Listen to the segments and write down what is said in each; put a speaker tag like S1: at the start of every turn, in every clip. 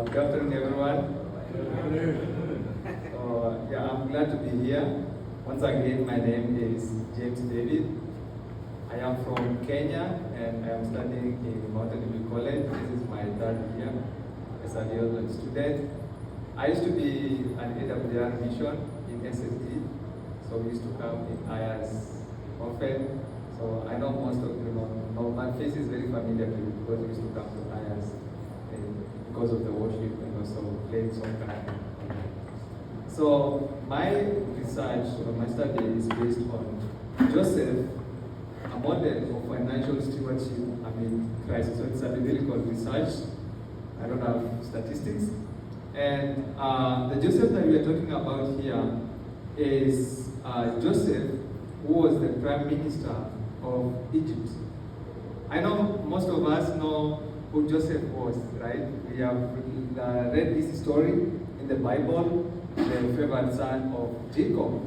S1: Good afternoon, everyone. I'm glad to be here. Once again, my name is James David. I am from Kenya and I am studying in Mountain College. This is my third year as a theology student. I used to be an AWR mission in SSD, so we used to come in AIIAS often. So I know most of you know my face is very familiar to you because we used to come to AIIAS because of the worship and also playing soccer. So my research or my study is based on Joseph, a model of financial stewardship amid crisis. So it's a biblical research. I don't have statistics. And the Joseph that we are talking about here is Joseph, who was the prime minister of Egypt. I know most of us know who Joseph was, right? We have read this story in the Bible, the favored son of Jacob,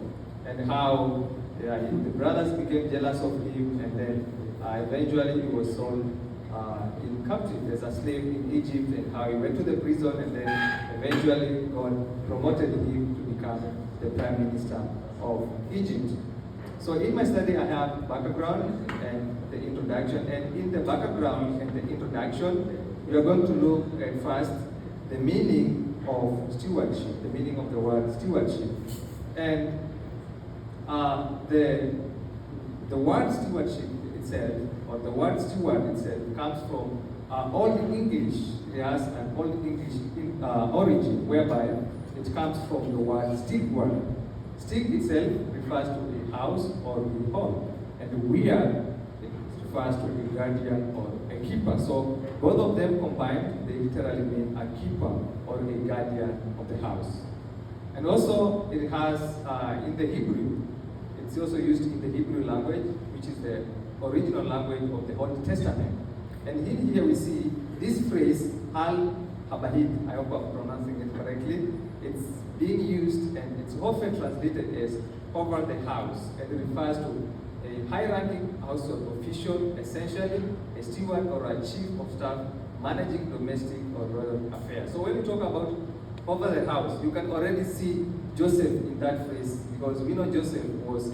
S1: and how the brothers became jealous of him, and then eventually he was sold in captive as a slave in Egypt, and how he went to the prison, and then eventually God promoted him to become the prime minister of Egypt. So in my study, I have background and the introduction, and in the background and the introduction, we are going to look at first the meaning of stewardship, the meaning of the word stewardship. And the word stewardship itself, or the word steward itself, comes from Old English. It has an Old English origin, whereby it comes from the word steward. Steward itself refers to a house or a home, and the weir refers to a guardian or a keeper. So both of them combined, they literally mean a keeper or a guardian of the house. And also it has in the Hebrew, it's also used in the Hebrew language, which is the original language of the Old Testament. And in here we see this phrase, al-habahid, I hope I'm pronouncing it correctly. It's being used and it's often translated as over the house, and it refers to a high-ranking household official, essentially a steward or a chief of staff managing domestic or royal affairs. So when we talk about over the house, you can already see Joseph in that phrase, because we know Joseph was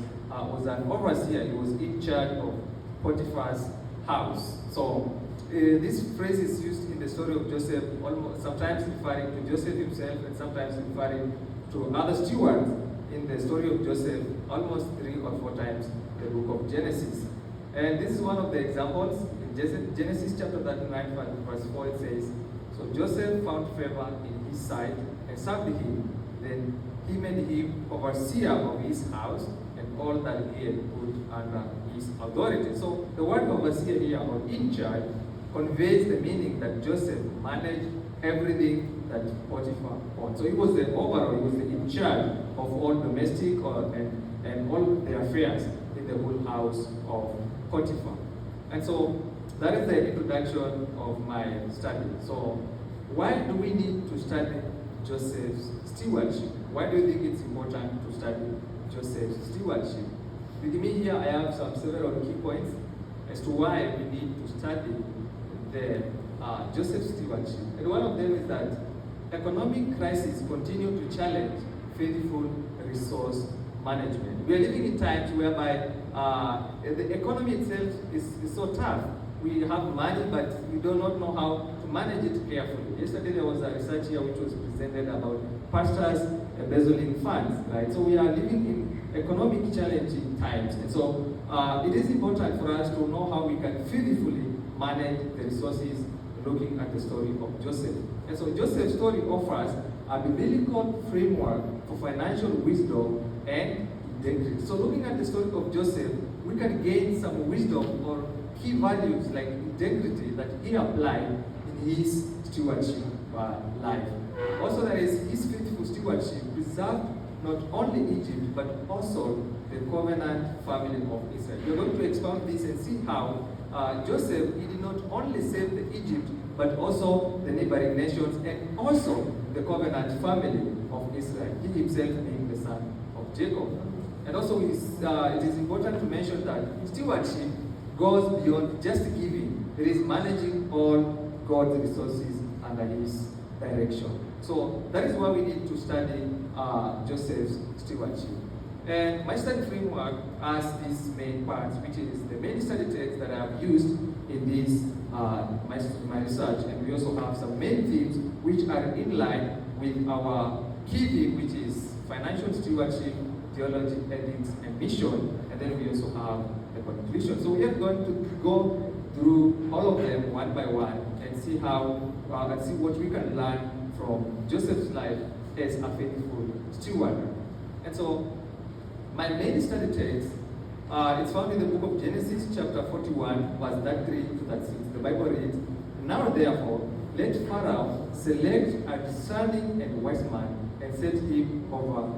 S1: an overseer. He was in charge of Potiphar's house. So this phrase is used in the story of Joseph, almost sometimes referring to Joseph himself and sometimes referring to other stewards in the story of Joseph, almost 3 or 4 times in the book of Genesis. And this is one of the examples. In Genesis chapter 39, verse 4, it says, "So Joseph found favor in his sight and served him. Then he made him overseer of his house and all that he had put under his authority." So the word overseer here, or in charge, conveys the meaning that Joseph managed everything that Potiphar owned. So he was the overall, he was in charge of all domestic and all the affairs in the whole house of Potiphar. And so that is the introduction of my study. So why do we need to study Joseph's stewardship? Why do you think it's important to study Joseph's stewardship? With me here, I have several key points as to why we need to study the Joseph's stewardship. And one of them is that economic crises continue to challenge faithful resource management. We are living in times whereby the economy itself is so tough. We have money, but we do not know how to manage it carefully. Yesterday there was a research here which was presented about pastors embezzling funds, right? So we are living in economic challenging times. And so it is important for us to know how we can faithfully manage the resources, looking at the story of Joseph. And so Joseph's story offers a biblical framework for financial wisdom and integrity. So looking at the story of Joseph, we can gain some wisdom or key values like integrity that he applied in his stewardship life. Also, there is his faithful stewardship preserved not only Egypt but also the covenant family of Israel. We're going to expound this and see how Joseph, he did not only save the Egypt but also the neighboring nations and also the covenant family of Israel, he himself being the son of Jacob. And also it is important to mention that stewardship goes beyond just giving. It is managing all God's resources under his direction. So that is why we need to study Joseph's stewardship. And my study framework has these main parts, which is the main study text that I have used in this my research, and we also have some main themes which are in line with our key theme, which is financial stewardship, theology, ethics, and mission, and then we also have the conclusion. So we are going to go through all of them one by one and see how and see what we can learn from Joseph's life as a faithful steward. And so my main study text, it's found in the book of Genesis, chapter 41, verse 33 to 36. The Bible reads, "Now therefore, let Pharaoh select a discerning and wise man and set him over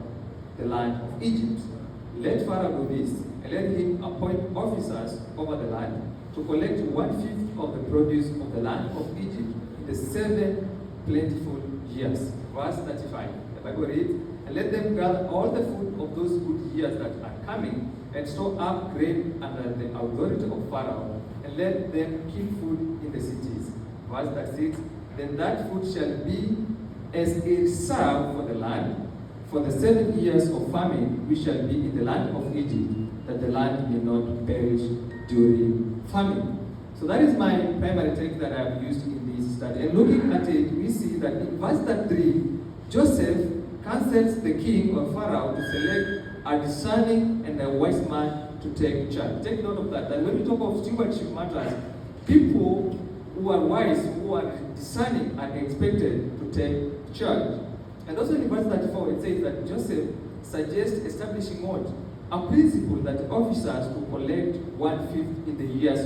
S1: the land of Egypt. Let Pharaoh do this, and let him appoint officers over the land to collect 1/5 of the produce of the land of Egypt in the 7 plentiful years." Verse 35, the Bible reads, "And let them gather all the food of those good years that are coming, and store up grain under the authority of Pharaoh, and let them keep food in the cities." Verse 36, "Then that food shall be as a reserve for the land, for the 7 years of famine which shall be in the land of Egypt, that the land may not perish during famine." So that is my primary text that I have used in this study. And looking at it, we see that in verse 3, Joseph counsels the king or Pharaoh to select a discerning and a wise man to take charge. Take note of that when we talk of stewardship matters, people who are wise, who are discerning, are expected to take charge. And also in verse 34, it says that Joseph suggests establishing what? A principle that officers to collect 1/5 in the years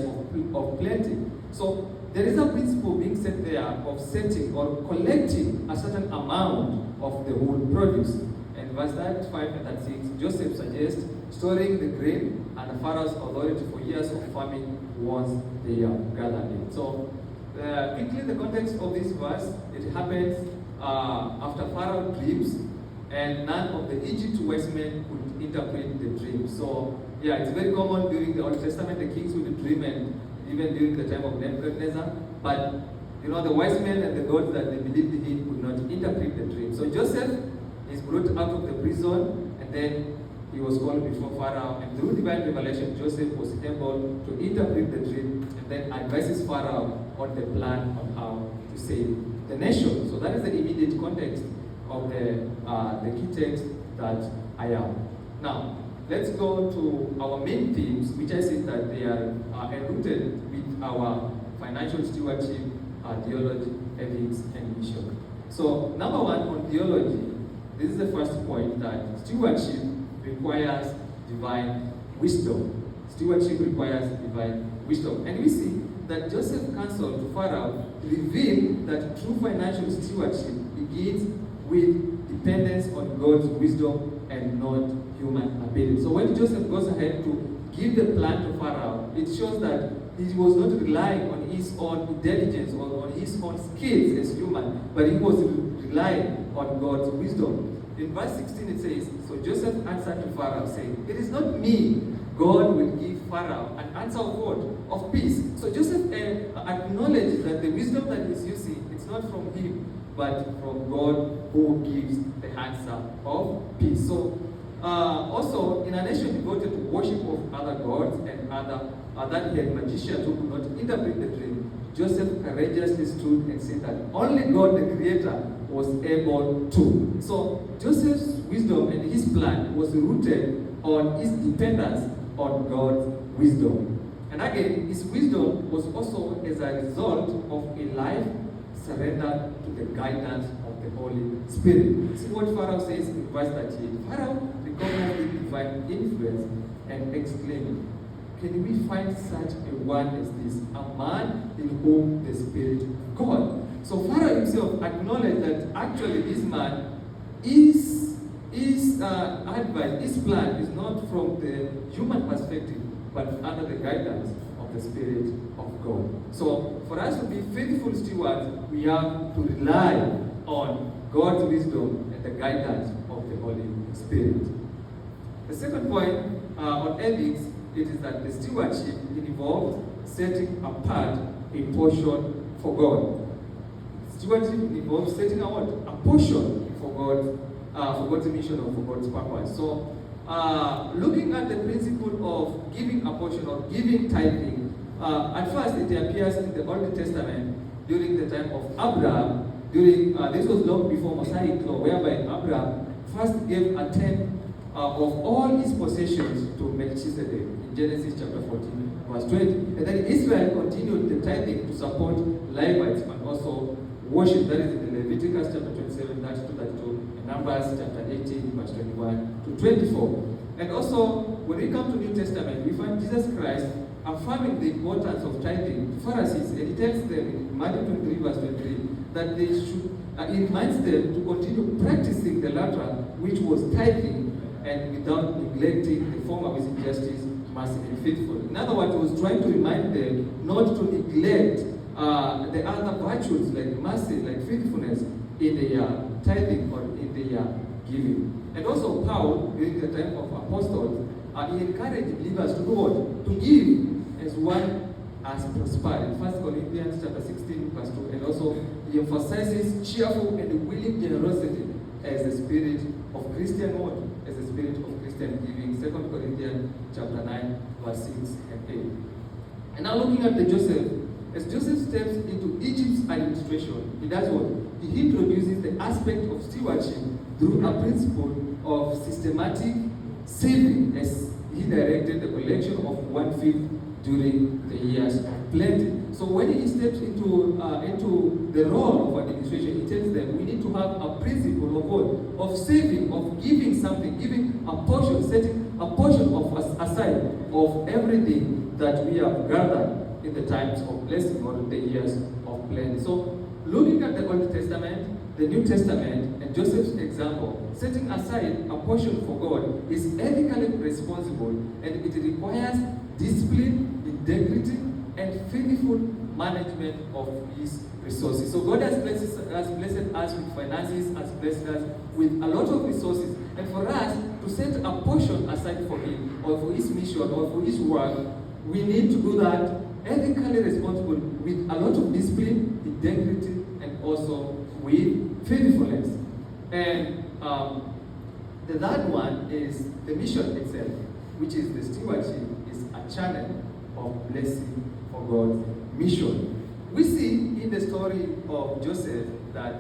S1: of plenty. So there is a principle being set there of setting or collecting a certain amount of the whole produce. And verse 35 and 36, Joseph suggests storing the grain and Pharaoh's authority for years of famine once they are gathered in. So quickly, the context of this verse, it happens after Pharaoh dreams, and none of the Egypt wise men could interpret the dream. So yeah, it's very common during the Old Testament, the kings would dream, and even during the time of Nebuchadnezzar, but the wise men and the gods that they believed in could not interpret the dream. So Joseph is brought out of the prison, and then he was called before Pharaoh, and through divine revelation, Joseph was able to interpret the dream and then advises Pharaoh on the plan on how to save the nation. So that is the immediate context of the key text that I have. Now, let's go to our main themes, which I said that they are enrooted with our financial stewardship, theology, ethics, and mission. So, number one, on theology, this is the first point, that stewardship requires divine wisdom. Stewardship requires divine wisdom. And we see that Joseph's counsel to Pharaoh revealed that true financial stewardship begins with dependence on God's wisdom and not human ability. So when Joseph goes ahead to give the plan to Pharaoh, it shows that he was not relying on his own intelligence or on his own skills as human, but he was relying on God's wisdom. In verse 16 it says, "So Joseph answered to Pharaoh, saying, 'It is not me. God will give Pharaoh an answer of what? Of peace.'" So Joseph acknowledged that the wisdom that he's using, it's not from him, but from God who gives the answer of peace. So also, in a nation devoted to worship of other gods and that had magicians who could not interpret the dream, Joseph courageously stood and said that only God, the Creator, was able to. So Joseph's wisdom and his plan was rooted on his dependence on God's wisdom. And again, his wisdom was also as a result of a life surrendered to the guidance of the Holy Spirit. See what Pharaoh says in verse 38. Pharaoh recognized the divine influence and exclaimed, "Can we find such a one as this, a man in whom the Spirit of God?" So Pharaoh himself acknowledged that actually this man his advice, his plan is not from the human perspective, but under the guidance of the Spirit of God. So for us to be faithful stewards, we have to rely on God's wisdom and the guidance of the Holy Spirit. The second point on ethics, it is that the stewardship involves setting apart a portion for God. Stewardship involves setting out a portion for God's mission or for God's purpose. So, looking at the principle of giving a portion or giving tithing, at first it appears in the Old Testament during the time of Abraham. This was long before Mosaic law, whereby Abraham first gave a tenth of all his possessions to Melchizedek in Genesis chapter 14, verse 20. And then Israel continued the tithing to support Levites and also worship. That is in Leviticus chapter 27, 30 to 32, and Numbers chapter 18, verse 21 to 24. And also, when we come to New Testament, we find Jesus Christ affirming the importance of tithing to Pharisees, and he tells them in Matthew 23, verse 23, that they should, he reminds them to continue practicing the latter, which was tithing, and without neglecting the former with injustice, mercy, and faithfulness. In other words, he was trying to remind them not to neglect the other virtues like mercy, like faithfulness in their tithing or in their giving. And also Paul, during the time of apostles, he encouraged believers to do what? To give as one has prospered. In 1 Corinthians chapter 16, verse 2. And also he emphasizes cheerful and willing generosity as the spirit of Christian what? As the spirit of Christian giving. 2 Corinthians chapter 9, verse 6 and 8. And now looking at the Joseph, as Joseph steps into Egypt's administration, he does what? He introduces the aspect of stewardship through a principle of systematic saving, as he directed the collection of 1/5 during the years of plenty. So when he steps into the role of administration, he tells them we need to have a principle of what? Of saving, of giving something, giving a portion, setting a portion of us aside of everything that we have gathered in the times of blessing or the years of plenty. So looking at the Old Testament, the New Testament, and Joseph's example, setting aside a portion for God is ethically responsible, and it requires discipline, integrity, and faithful management of his resources. So God has blessed us with finances, has blessed us with a lot of resources. And for us to set a portion aside for him, or for his mission, or for his work, we need to do that ethically responsible with a lot of discipline, integrity, and also with faithfulness. And the third one is the mission itself, which is the stewardship, is a channel of blessing for God's mission. We see in the story of Joseph that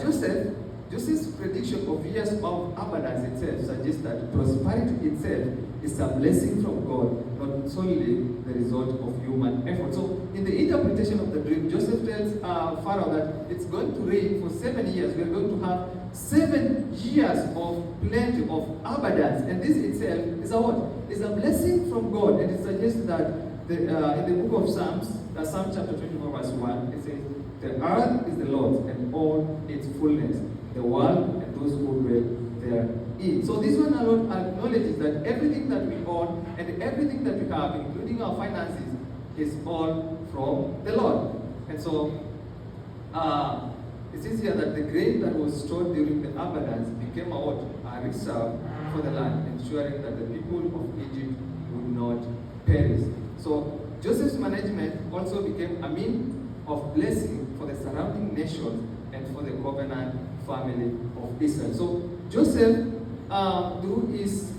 S1: Joseph's prediction of years of abundance itself suggests that prosperity itself is a blessing from God, not solely the result of human effort. So in the interpretation of the dream, Joseph tells Pharaoh that it's going to rain for 7 years. We are going to have 7 years of plenty, of abundance. And this itself is a what? Is a blessing from God. And it suggests that in the book of Psalms, Psalm chapter 24, verse 1, it says, the earth is the Lord's and all its fullness, the world and those who dwell therein. So this one alone acknowledges that everything that we own and everything that we have, including our finances, is all from the Lord. And so it says here that the grain that was stored during the abundance became a reserve for the land, ensuring that the people of Egypt would not perish. So Joseph's management also became a means of blessing for the surrounding nations and for the covenant family of Israel. So Joseph, through his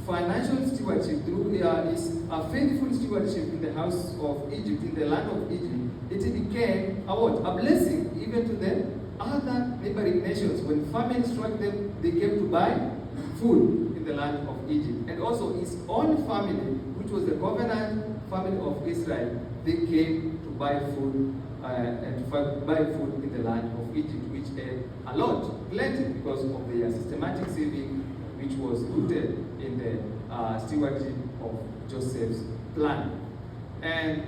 S1: financial stewardship, through his faithful stewardship in the house of Egypt, in the land of Egypt, it became a blessing even to the other neighboring nations. When famine struck them, they came to buy food in the land of Egypt. And also his own family, which was the covenant family of Israel, they came to buy food in the land of Egypt, which had a lot, plenty, because of the systematic saving which was rooted in the stewardship of Joseph's plan. And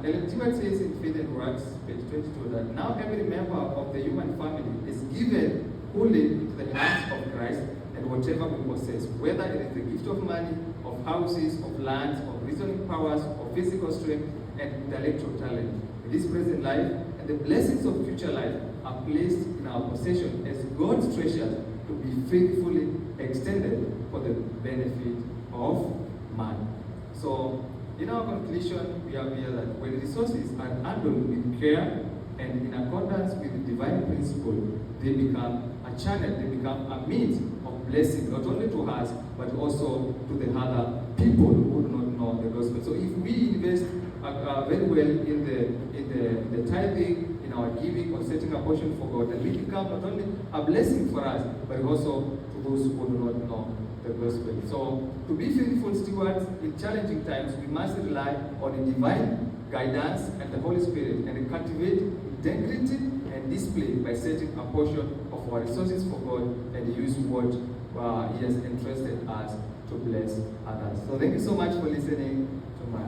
S1: the Lexicon says in Faith and Works, page 22, that now every member of the human family is given wholly into the hands of Christ, and whatever we possess, whether it is the gift of money, of houses, of lands, of reasoning powers, of physical strength, and intellectual talent, in this present life, and the blessings of future life are placed in our possession as God's treasure to be faithfully extended for the benefit of man. So, in our conclusion, we have here that when resources are handled with care, And in accordance with the divine principle, they become a channel, they become a means of blessing, not only to us, but also to the other people who do not know the gospel. So if we invest very well in the tithing, in our giving, or setting a portion for God, then we become not only a blessing for us, but also to those who do not know the gospel. So to be faithful stewards in challenging times, we must rely on the divine guidance and the Holy Spirit, and cultivate integrity and display by setting a portion of our resources for God and use what He has entrusted us to bless others. So thank you so much for listening to my